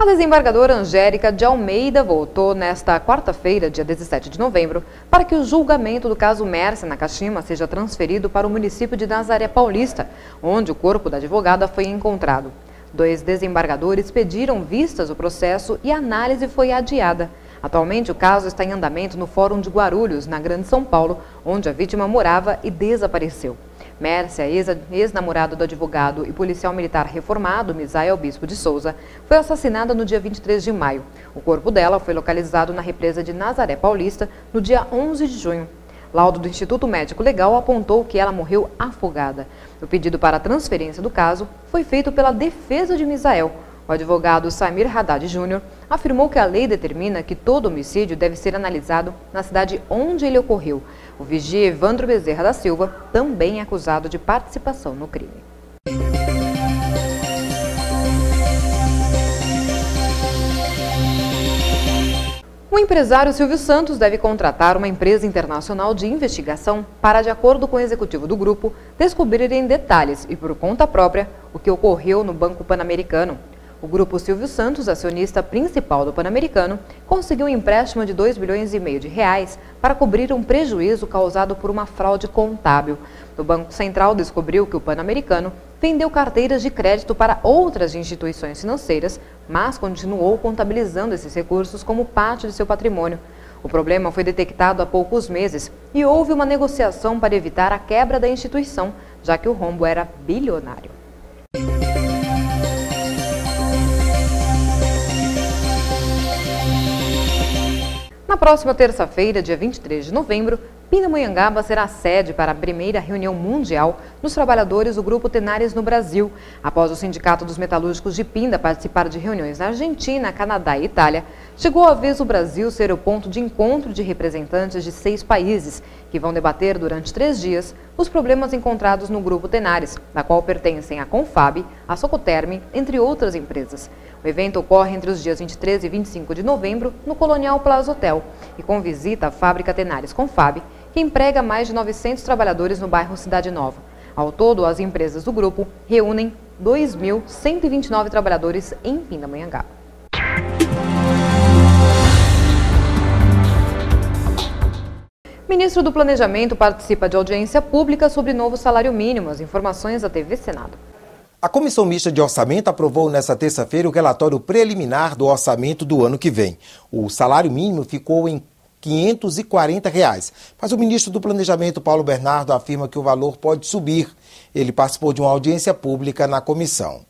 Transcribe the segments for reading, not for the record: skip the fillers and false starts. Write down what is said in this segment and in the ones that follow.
A desembargadora Angélica de Almeida votou nesta quarta-feira, dia 17 de novembro, para que o julgamento do caso Mércia Nakashima seja transferido para o município de Nazaré Paulista, onde o corpo da advogada foi encontrado. 2 desembargadores pediram vistas do processo e a análise foi adiada. Atualmente, o caso está em andamento no Fórum de Guarulhos, na Grande São Paulo, onde a vítima morava e desapareceu. Mércia, ex-namorado do advogado e policial militar reformado, Misael Bispo de Souza, foi assassinada no dia 23 de maio. O corpo dela foi localizado na represa de Nazaré Paulista no dia 11 de junho. Laudo do Instituto Médico Legal apontou que ela morreu afogada. O pedido para a transferência do caso foi feito pela defesa de Misael. O advogado Samir Haddad Júnior afirmou que a lei determina que todo homicídio deve ser analisado na cidade onde ele ocorreu. O vigia Evandro Bezerra da Silva também é acusado de participação no crime. O empresário Silvio Santos deve contratar uma empresa internacional de investigação para, de acordo com o executivo do grupo, descobrir em detalhes e por conta própria o que ocorreu no Banco Pan-Americano. O grupo Silvio Santos, acionista principal do Pan-Americano, conseguiu um empréstimo de R$2,5 bilhões para cobrir um prejuízo causado por uma fraude contábil. O Banco Central descobriu que o Pan-Americano vendeu carteiras de crédito para outras instituições financeiras, mas continuou contabilizando esses recursos como parte de seu patrimônio. O problema foi detectado há poucos meses e houve uma negociação para evitar a quebra da instituição, já que o rombo era bilionário. Na próxima terça-feira, dia 23 de novembro, Pindamonhangaba será a sede para a primeira reunião mundial dos trabalhadores do Grupo Tenares no Brasil. Após o Sindicato dos Metalúrgicos de Pinda participar de reuniões na Argentina, Canadá e Itália, chegou a vez do Brasil ser o ponto de encontro de representantes de 6 países, que vão debater durante 3 dias os problemas encontrados no Grupo Tenares, da qual pertencem a Confab, a Socoterm, entre outras empresas. O evento ocorre entre os dias 23 e 25 de novembro no Colonial Plaza Hotel e com visita à fábrica Tenares Confab, que emprega mais de 900 trabalhadores no bairro Cidade Nova. Ao todo, as empresas do grupo reúnem 2.129 trabalhadores em Pindamonhangaba. Ministro do Planejamento participa de audiência pública sobre novo salário mínimo. As informações da TV Senado. A Comissão Mista de Orçamento aprovou nesta terça-feira o relatório preliminar do orçamento do ano que vem. O salário mínimo ficou em R$ 540, mas o ministro do Planejamento, Paulo Bernardo, afirma que o valor pode subir. Ele participou de uma audiência pública na comissão.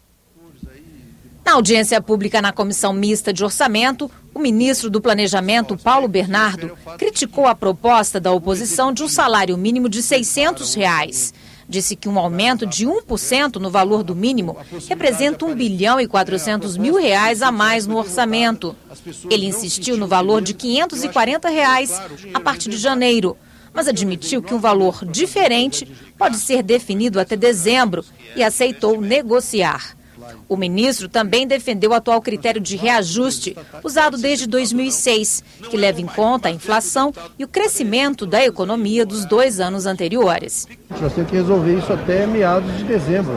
Na audiência pública na Comissão Mista de Orçamento, o ministro do Planejamento, Paulo Bernardo, criticou a proposta da oposição de um salário mínimo de R$ 600. Disse que um aumento de 1% no valor do mínimo representa R$ 1.4 bilhão a mais no orçamento. Ele insistiu no valor de R$ 540 a partir de janeiro, mas admitiu que um valor diferente pode ser definido até dezembro e aceitou negociar. O ministro também defendeu o atual critério de reajuste, usado desde 2006, que leva em conta a inflação e o crescimento da economia dos 2 anos anteriores. Nós temos que resolver isso até meados de dezembro,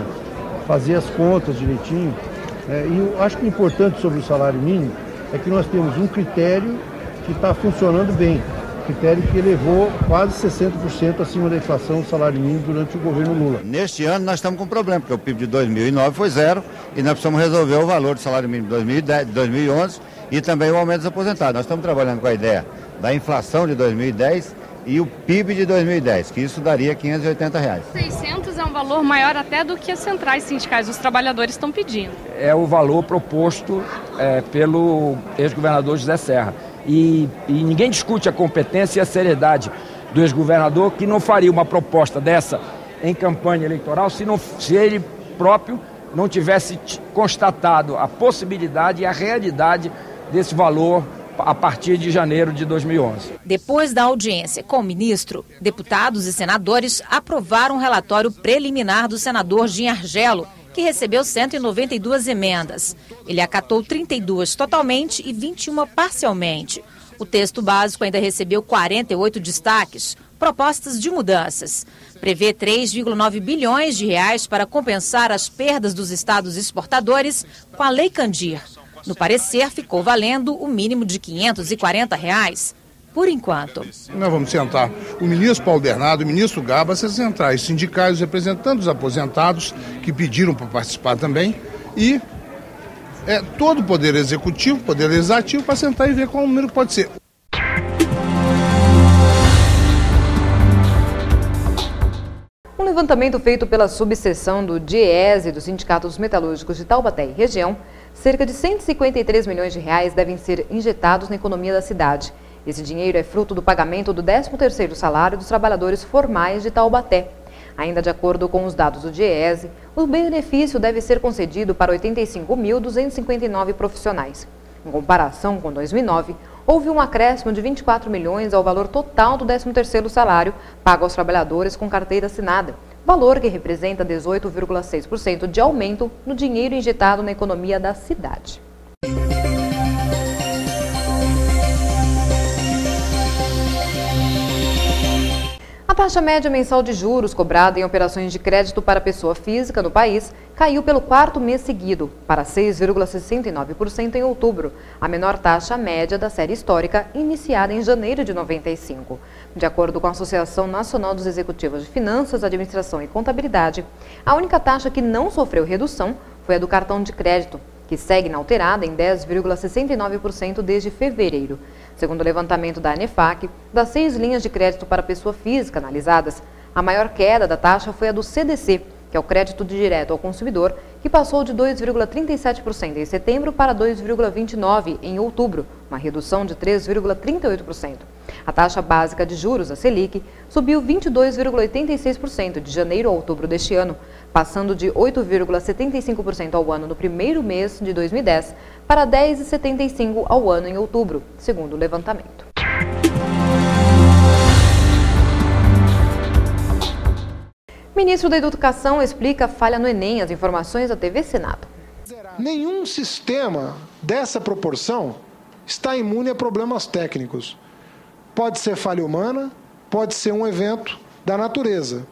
fazer as contas direitinho. E eu acho que o importante sobre o salário mínimo é que nós temos um critério que está funcionando bem. Critério que elevou quase 60% acima da inflação do salário mínimo durante o governo Lula. Neste ano nós estamos com um problema, porque o PIB de 2009 foi 0 e nós precisamos resolver o valor do salário mínimo de 2010, 2011 e também o aumento dos aposentados. Nós estamos trabalhando com a ideia da inflação de 2010 e o PIB de 2010, que isso daria R$ 580. 600 é um valor maior até do que as centrais sindicais dos trabalhadores estão pedindo. É o valor proposto pelo ex-governador José Serra. E ninguém discute a competência e a seriedade do ex-governador, que não faria uma proposta dessa em campanha eleitoral se ele próprio não tivesse constatado a possibilidade e a realidade desse valor a partir de janeiro de 2011. Depois da audiência com o ministro, deputados e senadores aprovaram um relatório preliminar do senador Gin Argello, que recebeu 192 emendas. Ele acatou 32 totalmente e 21 parcialmente. O texto básico ainda recebeu 48 destaques, propostas de mudanças. Prevê 3,9 bilhões de reais para compensar as perdas dos estados exportadores com a Lei Candir. No parecer, ficou valendo o mínimo de R$ 540, por enquanto. Nós vamos sentar o ministro Paulo Bernardo, o ministro Gaba, as centrais sindicais representando os aposentados que pediram para participar também e todo o poder executivo, poder legislativo, para sentar e ver qual número pode ser. Um levantamento feito pela subseção do DIEESE do Sindicato dos Metalúrgicos de Taubaté e região, cerca de R$ 153 milhões devem ser injetados na economia da cidade. Esse dinheiro é fruto do pagamento do 13º salário dos trabalhadores formais de Taubaté. Ainda de acordo com os dados do DIEESE, o benefício deve ser concedido para 85.259 profissionais. Em comparação com 2009, houve um acréscimo de 24 milhões ao valor total do 13º salário pago aos trabalhadores com carteira assinada, valor que representa 18,6% de aumento no dinheiro injetado na economia da cidade. A taxa média mensal de juros cobrada em operações de crédito para pessoa física no país caiu pelo 4º mês seguido, para 6,69% em outubro, a menor taxa média da série histórica iniciada em janeiro de 95. De acordo com a Associação Nacional dos Executivos de Finanças, Administração e Contabilidade, a única taxa que não sofreu redução foi a do cartão de crédito, que segue inalterada em 10,69% desde fevereiro. Segundo o levantamento da ANEFAC, das 6 linhas de crédito para pessoa física analisadas, a maior queda da taxa foi a do CDC, que é o crédito direto ao consumidor, que passou de 2,37% em setembro para 2,29% em outubro, uma redução de 3,38%. A taxa básica de juros, a Selic, subiu 22,86% de janeiro a outubro deste ano, passando de 8,75% ao ano no primeiro mês de 2010 para 10,75% ao ano em outubro, segundo o levantamento. Ministro da Educação explica falha no Enem. As informações da TV Senado. Nenhum sistema dessa proporção está imune a problemas técnicos. Pode ser falha humana, pode ser um evento da natureza.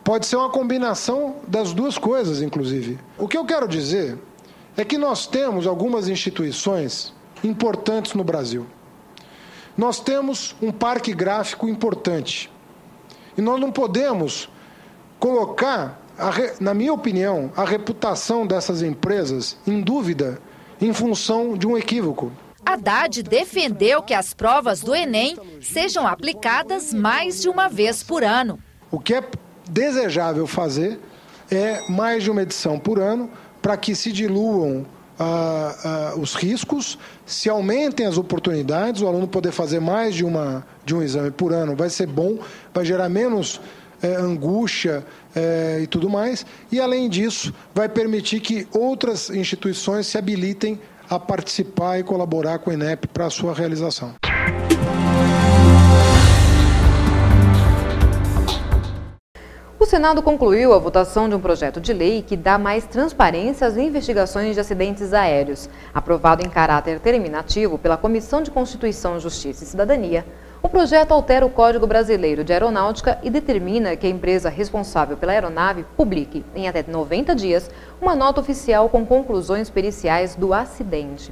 Pode ser uma combinação das duas coisas, inclusive. O que eu quero dizer é que nós temos algumas instituições importantes no Brasil. Nós temos um parque gráfico importante. E nós não podemos colocar, na minha opinião, a reputação dessas empresas em dúvida em função de um equívoco. Haddad defendeu que as provas do Enem sejam aplicadas mais de uma vez por ano. O que é desejável fazer é mais de uma edição por ano para que se diluam os riscos, se aumentem as oportunidades, o aluno poder fazer mais de um exame por ano vai ser bom, vai gerar menos angústia e tudo mais, e além disso vai permitir que outras instituições se habilitem a participar e colaborar com o INEP para a sua realização. O Senado concluiu a votação de um projeto de lei que dá mais transparência às investigações de acidentes aéreos. Aprovado em caráter terminativo pela Comissão de Constituição, Justiça e Cidadania, o projeto altera o Código Brasileiro de Aeronáutica e determina que a empresa responsável pela aeronave publique, em até 90 dias, uma nota oficial com conclusões periciais do acidente.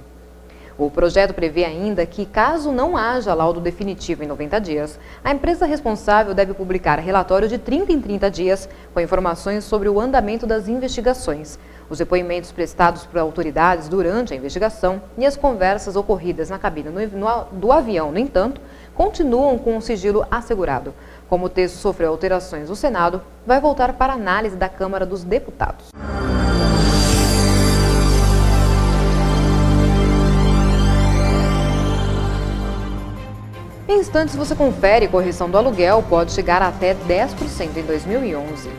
O projeto prevê ainda que, caso não haja laudo definitivo em 90 dias, a empresa responsável deve publicar relatório de 30 em 30 dias com informações sobre o andamento das investigações, os depoimentos prestados por autoridades durante a investigação e as conversas ocorridas na cabine do avião, no entanto, continuam com o sigilo assegurado. Como o texto sofreu alterações no Senado, vai voltar para análise da Câmara dos Deputados. Em instantes você confere, correção do aluguel pode chegar a até 10% em 2011.